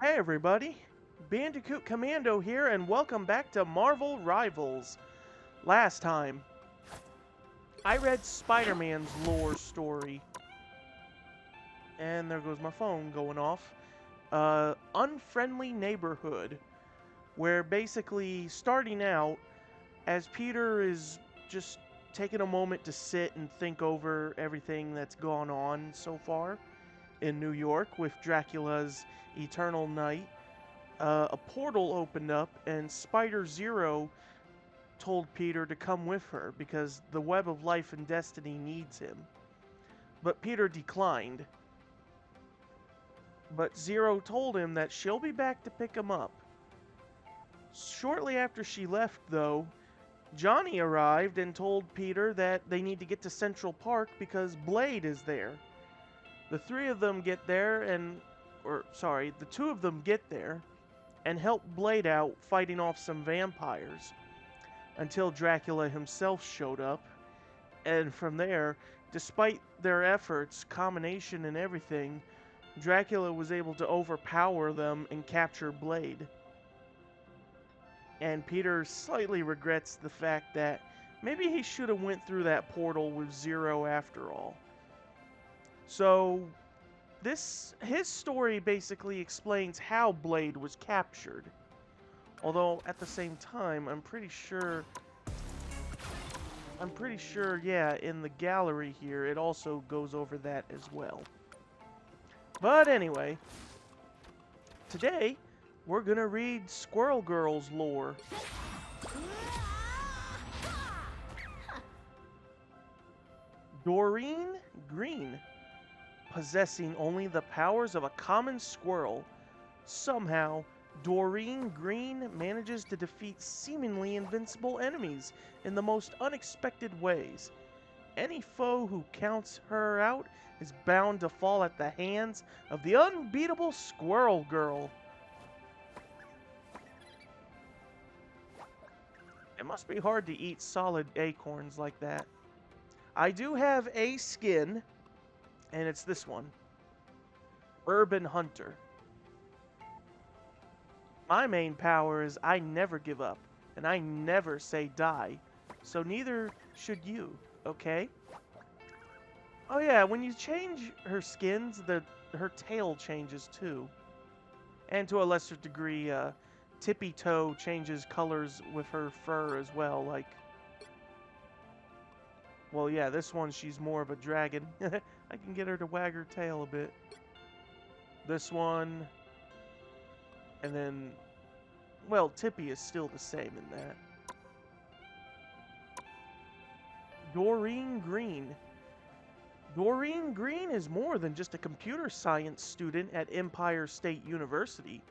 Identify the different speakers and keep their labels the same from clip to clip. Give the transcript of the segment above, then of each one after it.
Speaker 1: Hey everybody, Bandicoot Commando here, and welcome back to Marvel Rivals. Last time, I read Spider-Man's lore story, and there goes my phone going off. Unfriendly Neighborhood, where basically starting out, as Peter is just taking a moment to sit and think over everything that's gone on so far in New York with Dracula's Eternal Night. A portal opened up, and Spider Zero told Peter to come with her because the web of life and destiny needs him. But Peter declined. But Zero told him that she'll be back to pick him up. Shortly after she left, though, Johnny arrived and told Peter that they need to get to Central Park because Blade is there. The three of them get there the two of them get there and help Blade out fighting off some vampires until Dracula himself showed up. And from there, despite their efforts, combination, and everything, Dracula was able to overpower them and capture Blade. And Peter slightly regrets the fact that maybe he should have went through that portal with Zero after all. So his story basically explains how Blade was captured. Although at the same time, I'm pretty sure, yeah, in the gallery here, it also goes over that as well. But anyway, today, we're gonna read Squirrel Girl's lore. Doreen Green, possessing only the powers of a common squirrel. Somehow, Doreen Green manages to defeat seemingly invincible enemies in the most unexpected ways. Any foe who counts her out is bound to fall at the hands of the unbeatable Squirrel Girl. It must be hard to eat solid acorns like that. I do have a skin, and it's this one. Urban Hunter. My main power is I never give up, and I never say die, so neither should you, okay? Oh yeah, when you change her skins, her tail changes too. And to a lesser degree, Tippy Toe changes colors with her fur as well, like... Well, yeah, this one, she's more of a dragon. I can get her to wag her tail a bit. This one... And then... Well, Tippy is still the same in that. Doreen Green. Doreen Green is more than just a computer science student at Empire State University.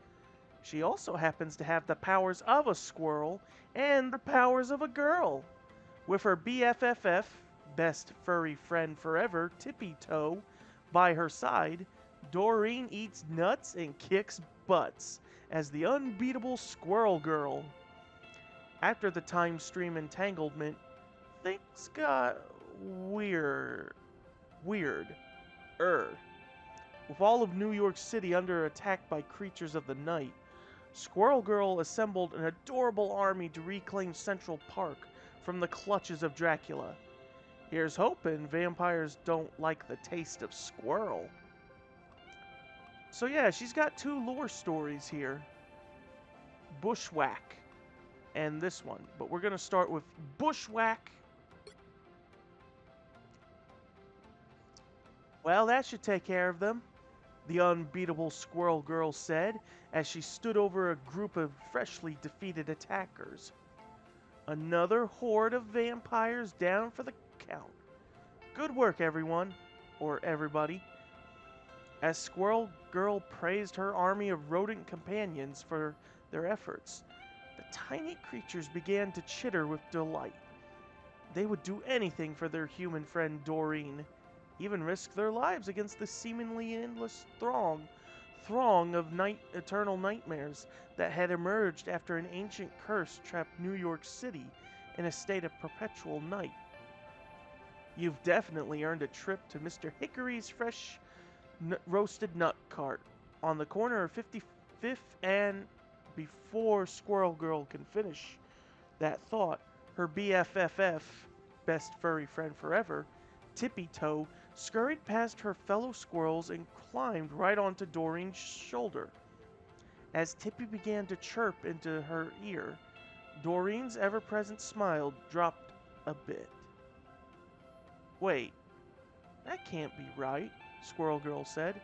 Speaker 1: She also happens to have the powers of a squirrel and the powers of a girl. With her BFFF, best furry friend forever, Tippy Toe, by her side, Doreen eats nuts and kicks butts as the unbeatable Squirrel Girl. After the time stream entanglement, things got weird. With all of New York City under attack by creatures of the night, Squirrel Girl assembled an adorable army to reclaim Central Park from the clutches of Dracula. Here's hoping vampires don't like the taste of squirrel. So yeah, she's got two lore stories here. Bushwhack and this one. But we're going to start with Bushwhack. Well, that should take care of them, the unbeatable Squirrel Girl said as she stood over a group of freshly defeated attackers. Another horde of vampires down for the count. Good work, everyone, or everybody. As Squirrel Girl praised her army of rodent companions for their efforts, the tiny creatures began to chitter with delight. They would do anything for their human friend Doreen, even risk their lives against the seemingly endless throng of eternal nightmares that had emerged after an ancient curse trapped New York City in a state of perpetual night. You've definitely earned a trip to Mr. Hickory's fresh roasted nut cart on the corner of And before Squirrel Girl can finish that thought, her BFFF, best furry friend forever, Tippy Toe, scurried past her fellow squirrels and climbed right onto Doreen's shoulder. As Tippy began to chirp into her ear, Doreen's ever-present smile dropped a bit. Wait, that can't be right, Squirrel Girl said.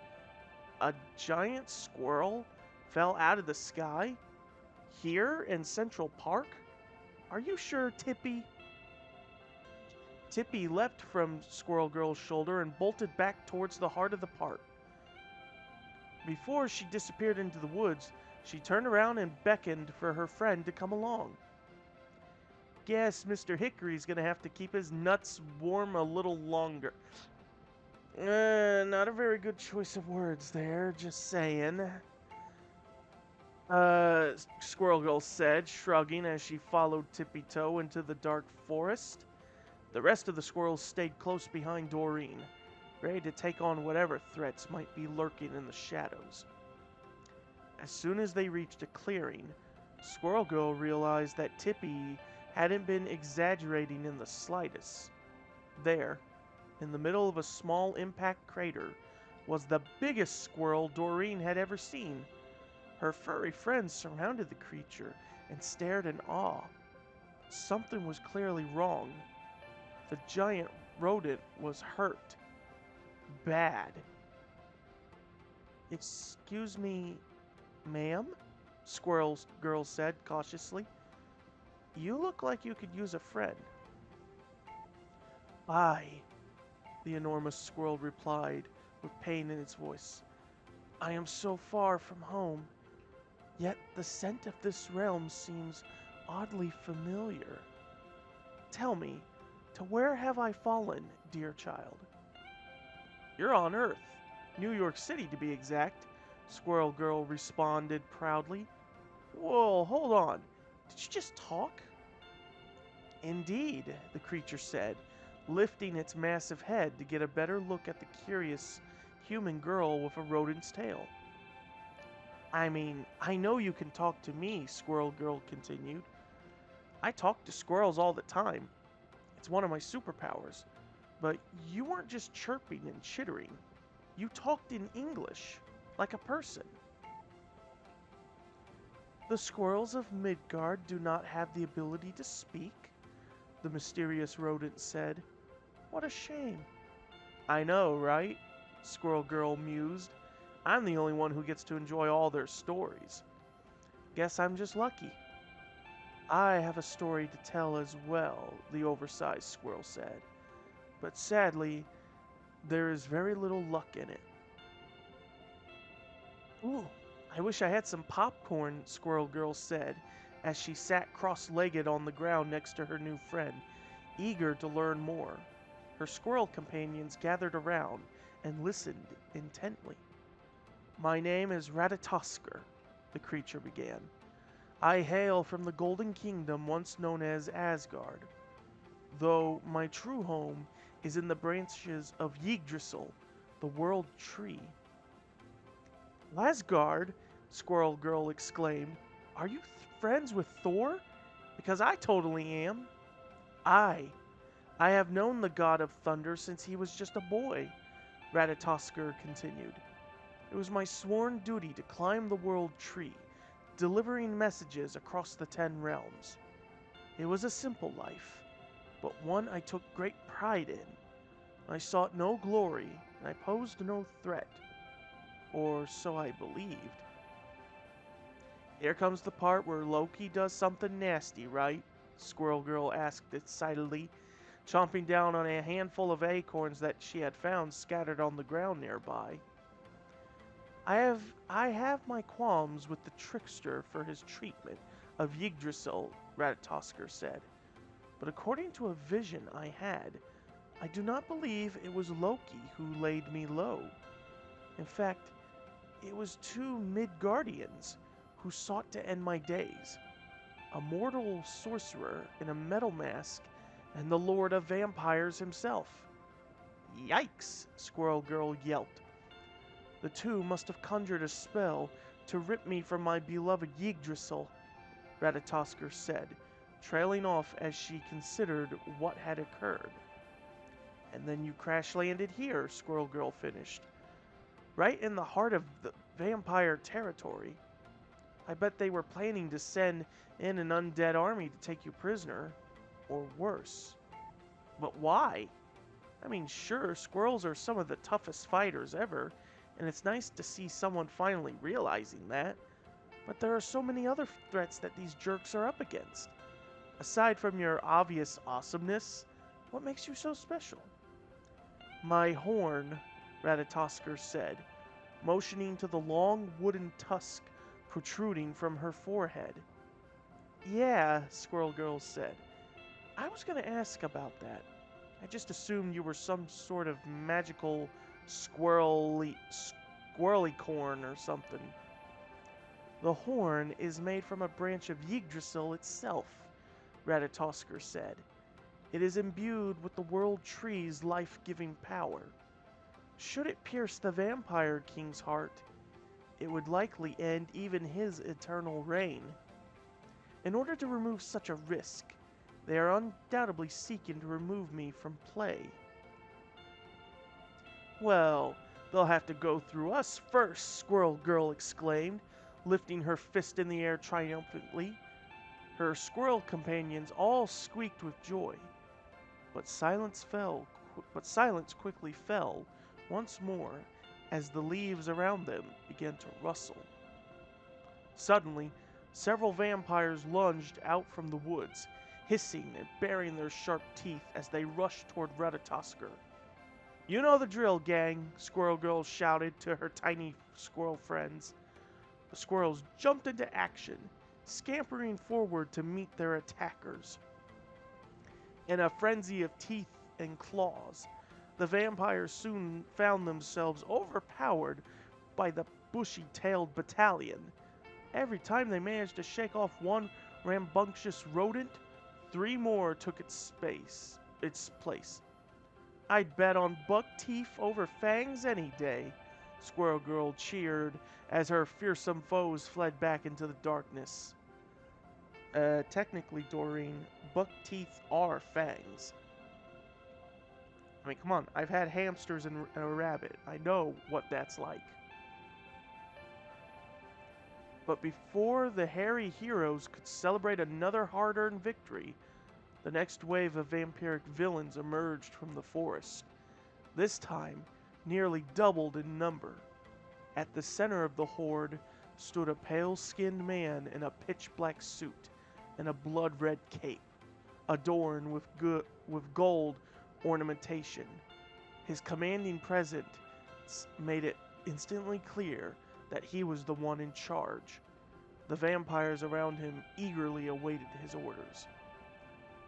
Speaker 1: A giant squirrel fell out of the sky? Here in Central Park? Are you sure, Tippy? Tippy leapt from Squirrel Girl's shoulder and bolted back towards the heart of the park. Before she disappeared into the woods, she turned around and beckoned for her friend to come along. Guess Mr. Hickory's gonna have to keep his nuts warm a little longer. Not a very good choice of words there, just saying. Squirrel Girl said, shrugging as she followed Tippy Toe into the dark forest. The rest of the squirrels stayed close behind Doreen, ready to take on whatever threats might be lurking in the shadows. As soon as they reached a clearing, Squirrel Girl realized that Tippy hadn't been exaggerating in the slightest. There, in the middle of a small impact crater, was the biggest squirrel Doreen had ever seen. Her furry friends surrounded the creature and stared in awe. Something was clearly wrong. The giant rodent was hurt. Bad. Excuse me, ma'am? Squirrel Girl said cautiously. You look like you could use a friend. Aye, the enormous squirrel replied with pain in its voice. I am so far from home, yet the scent of this realm seems oddly familiar. Tell me, to where have I fallen, dear child? You're on Earth, New York City to be exact, Squirrel Girl responded proudly. Whoa, hold on. Did you just talk? Indeed, the creature said, lifting its massive head to get a better look at the curious human girl with a rodent's tail. I mean, I know you can talk to me, Squirrel Girl continued. I talk to squirrels all the time. It's one of my superpowers. But you weren't just chirping and chittering. You talked in English, like a person. The squirrels of Midgard do not have the ability to speak, the mysterious rodent said. What a shame. I know, right? Squirrel Girl mused. I'm the only one who gets to enjoy all their stories. Guess I'm just lucky. I have a story to tell as well, the oversized squirrel said. But sadly, there is very little luck in it. Ooh, I wish I had some popcorn, Squirrel Girl said, as she sat cross-legged on the ground next to her new friend, eager to learn more. Her squirrel companions gathered around and listened intently. My name is Ratatosker, the creature began. I hail from the Golden Kingdom once known as Asgard, though my true home is in the branches of Yggdrasil, the world tree. Asgard, Squirrel Girl exclaimed. Are you friends with Thor? Because I totally am. I have known the god of thunder since he was just a boy, Ratatosker continued. It was my sworn duty to climb the world tree, delivering messages across the 10 realms. It was a simple life, but one I took great pride in. I sought no glory, and I posed no threat. Or so I believed. Here comes the part where Loki does something nasty, right? Squirrel Girl asked excitedly, chomping down on a handful of acorns that she had found scattered on the ground nearby. I have my qualms with the trickster for his treatment of Yggdrasil, Ratatosker said. But according to a vision I had, I do not believe it was Loki who laid me low. In fact, it was 2 Midgardians who sought to end my days. A mortal sorcerer in a metal mask and the Lord of Vampires himself. Yikes, Squirrel Girl yelped. The 2 must have conjured a spell to rip me from my beloved Yggdrasil, Ratatoskr said, trailing off as she considered what had occurred. And then you crash-landed here, Squirrel Girl finished. Right in the heart of the vampire territory. I bet they were planning to send in an undead army to take you prisoner. Or worse. But why? I mean, sure, squirrels are some of the toughest fighters ever, and it's nice to see someone finally realizing that. But there are so many other threats that these jerks are up against. Aside from your obvious awesomeness, what makes you so special? My horn, Ratatoskr said, motioning to the long wooden tusk protruding from her forehead. Yeah, Squirrel Girl said. I was going to ask about that. I just assumed you were some sort of magical squirrely corn or something. The horn is made from a branch of Yggdrasil itself, Ratatoskr said. It is imbued with the world tree's life-giving power. Should it pierce the vampire king's heart, it would likely end even his eternal reign. In order to remove such a risk, they are undoubtedly seeking to remove me from play. Well, they'll have to go through us first, Squirrel Girl exclaimed, lifting her fist in the air triumphantly. Her squirrel companions all squeaked with joy. But silence quickly fell once more as the leaves around them began to rustle. Suddenly, several vampires lunged out from the woods, hissing and baring their sharp teeth as they rushed toward Ratatoskr. You know the drill, gang, Squirrel Girl shouted to her tiny squirrel friends. The squirrels jumped into action, scampering forward to meet their attackers. In a frenzy of teeth and claws, the vampires soon found themselves overpowered by the bushy-tailed battalion. Every time they managed to shake off one rambunctious rodent, 3 more took its place. I'd bet on buck teeth over fangs any day, Squirrel Girl cheered as her fearsome foes fled back into the darkness. Technically, Doreen, buck teeth are fangs. I mean, come on, I've had hamsters and a rabbit. I know what that's like. But before the hairy heroes could celebrate another hard-earned victory, the next wave of vampiric villains emerged from the forest. This time, nearly doubled in number. At the center of the horde stood a pale-skinned man in a pitch-black suit and a blood-red cape, adorned with gold ornamentation. His commanding presence made it instantly clear that he was the one in charge. The vampires around him eagerly awaited his orders.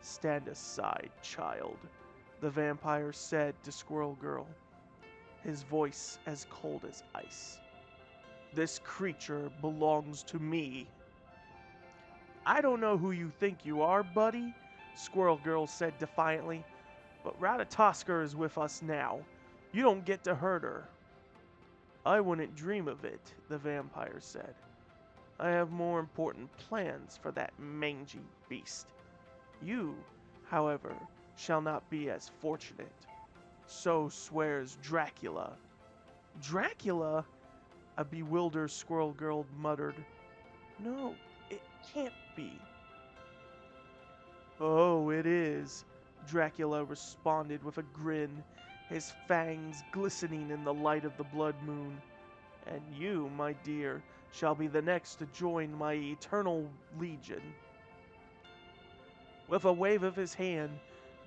Speaker 1: Stand aside, child, the vampire said to Squirrel Girl, his voice as cold as ice. This creature belongs to me. I don't know who you think you are, buddy, Squirrel Girl said defiantly, but Ratatoskr is with us now. You don't get to hurt her. I wouldn't dream of it, the vampire said. I have more important plans for that mangy beast. You, however, shall not be as fortunate. So swears Dracula. Dracula? A bewildered Squirrel Girl muttered. No, it can't be. Oh, it is, Dracula responded with a grin, his fangs glistening in the light of the blood moon. And you, my dear, shall be the next to join my eternal legion. With a wave of his hand,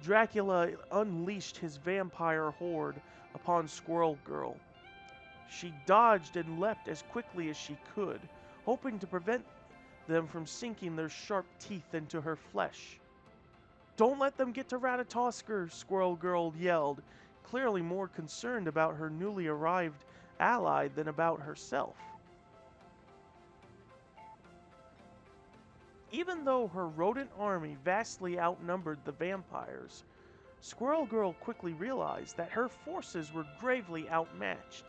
Speaker 1: Dracula unleashed his vampire horde upon Squirrel Girl. She dodged and leapt as quickly as she could, hoping to prevent them from sinking their sharp teeth into her flesh. Don't let them get to Ratatoskr, Squirrel Girl yelled, clearly more concerned about her newly arrived ally than about herself. Even though her rodent army vastly outnumbered the vampires, Squirrel Girl quickly realized that her forces were gravely outmatched.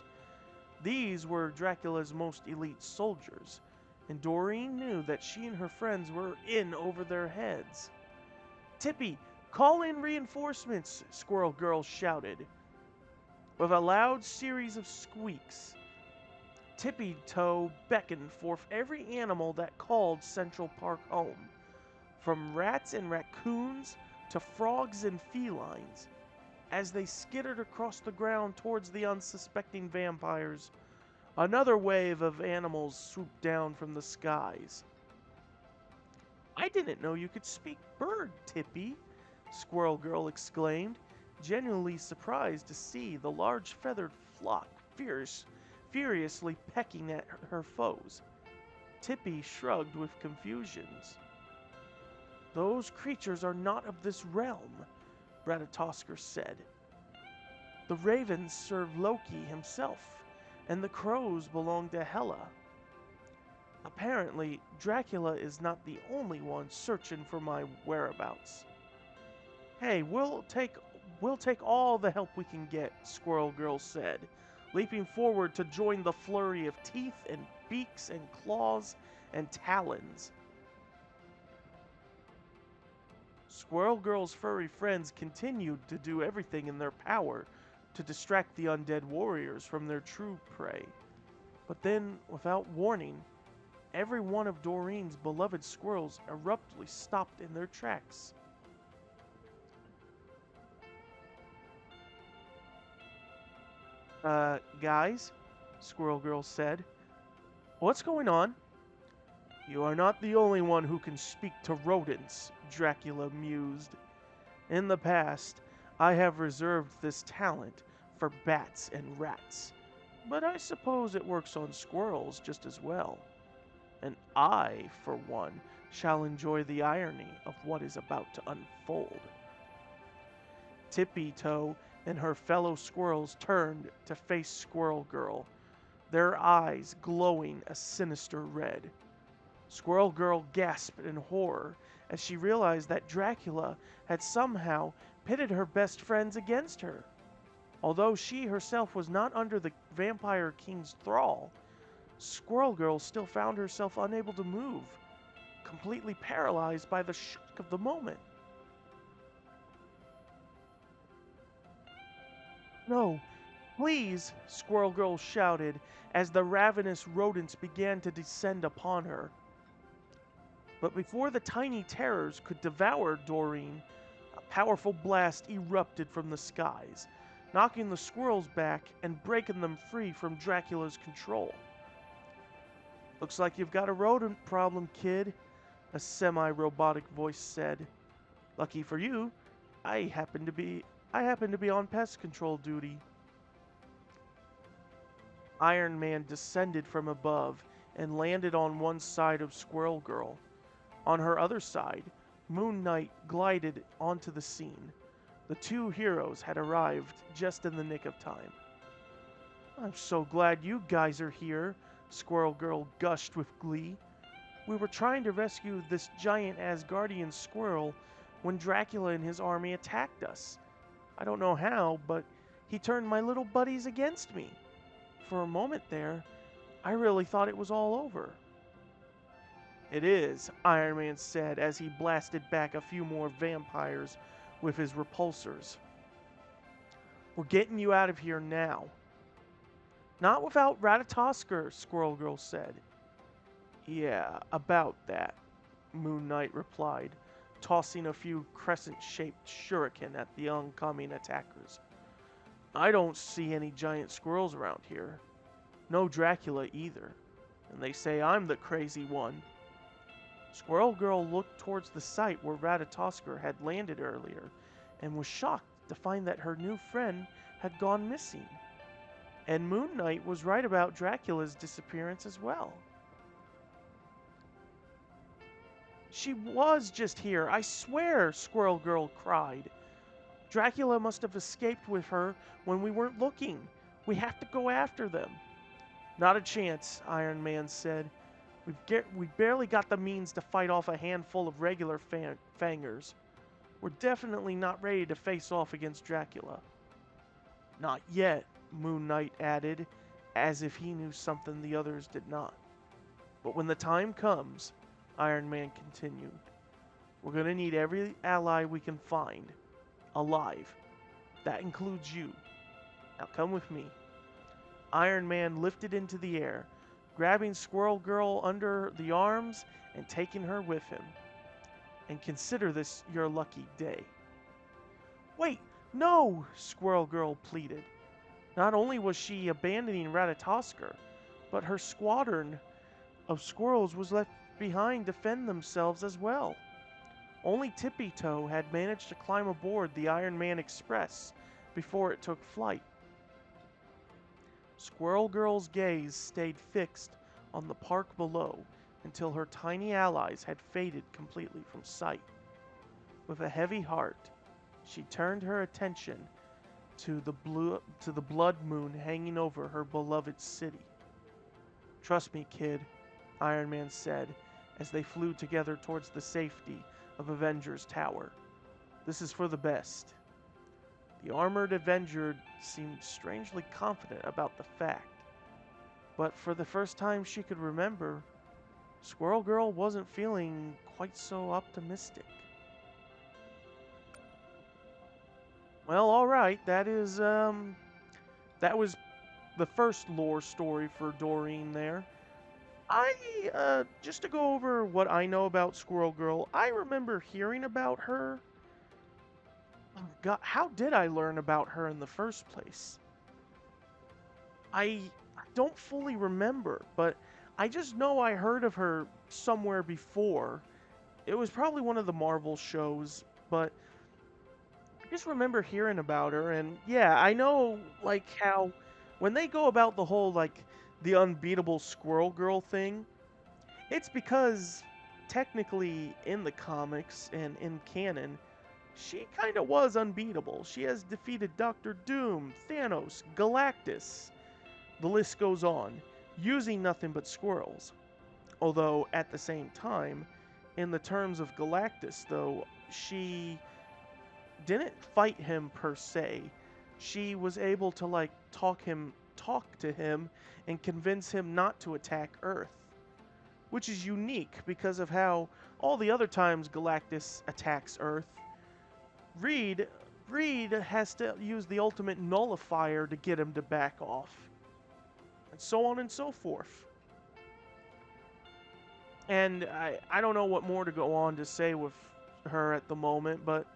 Speaker 1: These were Dracula's most elite soldiers, and Doreen knew that she and her friends were in over their heads. Tippy, call in reinforcements, Squirrel Girl shouted. With a loud series of squeaks, Tippy Toe beckoned forth every animal that called Central Park home, from rats and raccoons to frogs and felines. As they skittered across the ground towards the unsuspecting vampires, another wave of animals swooped down from the skies. I didn't know you could speak bird, Tippy, Squirrel Girl exclaimed, genuinely surprised to see the large feathered flock furiously pecking at her foes. Tippy shrugged with confusion. Those creatures are not of this realm, Ratatosker said. The ravens serve Loki himself, and the crows belong to Hela. Apparently, Dracula is not the only one searching for my whereabouts. Hey, we'll take all the help we can get, Squirrel Girl said, leaping forward to join the flurry of teeth and beaks and claws and talons. Squirrel Girl's furry friends continued to do everything in their power to distract the undead warriors from their true prey. But then, without warning, every one of Doreen's beloved squirrels abruptly stopped in their tracks. Guys, Squirrel Girl said, what's going on? You are not the only one who can speak to rodents, Dracula mused. In the past, I have reserved this talent for bats and rats, but I suppose it works on squirrels just as well. And I, for one, shall enjoy the irony of what is about to unfold. Tippy Toe and her fellow squirrels turned to face Squirrel Girl, their eyes glowing a sinister red. Squirrel Girl gasped in horror as she realized that Dracula had somehow pitted her best friends against her. Although she herself was not under the Vampire King's thrall, Squirrel Girl still found herself unable to move, completely paralyzed by the shock of the moment. No, please, Squirrel Girl shouted as the ravenous rodents began to descend upon her. But before the tiny terrors could devour Doreen, a powerful blast erupted from the skies, knocking the squirrels back and breaking them free from Dracula's control. Looks like you've got a rodent problem, kid, a semi-robotic voice said. Lucky for you, I happen to be on pest control duty. Iron Man descended from above and landed on one side of Squirrel Girl. On her other side, Moon Knight glided onto the scene. The two heroes had arrived just in the nick of time. I'm so glad you guys are here, Squirrel Girl gushed with glee. We were trying to rescue this giant Asgardian squirrel when Dracula and his army attacked us. I don't know how, but he turned my little buddies against me. For a moment there, I really thought it was all over. It is, Iron Man said as he blasted back a few more vampires with his repulsors. We're getting you out of here now. Not without Ratatosker, Squirrel Girl said. Yeah, about that, Moon Knight replied, tossing a few crescent-shaped shuriken at the oncoming attackers. I don't see any giant squirrels around here. No Dracula either. And they say I'm the crazy one. Squirrel Girl looked towards the site where Ratatosker had landed earlier and was shocked to find that her new friend had gone missing. And Moon Knight was right about Dracula's disappearance as well. She was just here, I swear, Squirrel Girl cried. Dracula must have escaped with her when we weren't looking. We have to go after them. Not a chance, Iron Man said. We barely got the means to fight off a handful of regular fangers. We're definitely not ready to face off against Dracula. Not yet, Moon Knight added, as if he knew something the others did not. But when the time comes, Iron Man continued, we're going to need every ally we can find, alive. That includes you. Now come with me. Iron Man lifted into the air, grabbing Squirrel Girl under the arms and taking her with him. And consider this your lucky day. Wait, no, Squirrel Girl pleaded. Not only was she abandoning Ratatoskr, but her squadron of squirrels was left behind to fend themselves as well. Only Tippy Toe had managed to climb aboard the Iron Man Express before it took flight. Squirrel Girl's gaze stayed fixed on the park below until her tiny allies had faded completely from sight. With a heavy heart, she turned her attention to the blood moon hanging over her beloved city. Trust me, kid, Iron Man said as they flew together towards the safety of Avengers Tower. This is for the best. The armored Avenger seemed strangely confident about the fact, but for the first time she could remember, Squirrel Girl wasn't feeling quite so optimistic. Well, alright, that was the first lore story for Doreen there. Just to go over what I know about Squirrel Girl, I remember hearing about her. Oh God, how did I learn about her in the first place? I don't fully remember, but I just know I heard of her somewhere before. It was probably one of the Marvel shows, but I just remember hearing about her, and yeah, I know, like, how when they go about the whole, like, the unbeatable Squirrel Girl thing, it's because technically in the comics and in canon, she kind of was unbeatable. She has defeated Doctor Doom, Thanos, Galactus. The list goes on, using nothing but squirrels. Although, at the same time, in the terms of Galactus, though, she didn't fight him per se. She was able to, like, talk to him and convince him not to attack Earth. Which is unique because of how all the other times Galactus attacks Earth, Reed has to use the ultimate nullifier to get him to back off. And so on and so forth. And I don't know what more to go on to say with her at the moment, but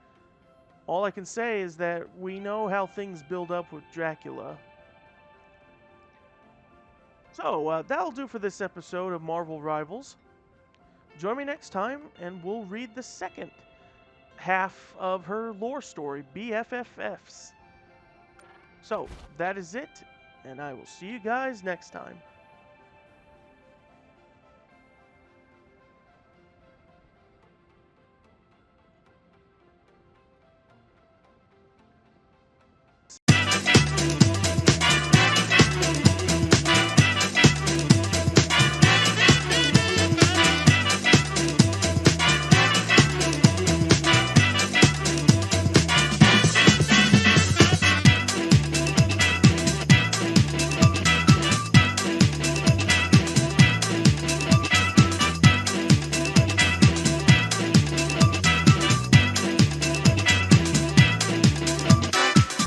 Speaker 1: all I can say is that we know how things build up with Dracula. So, that'll do for this episode of Marvel Rivals. Join me next time, and we'll read the second half of her lore story, BFFs. So, that is it, and I will see you guys next time.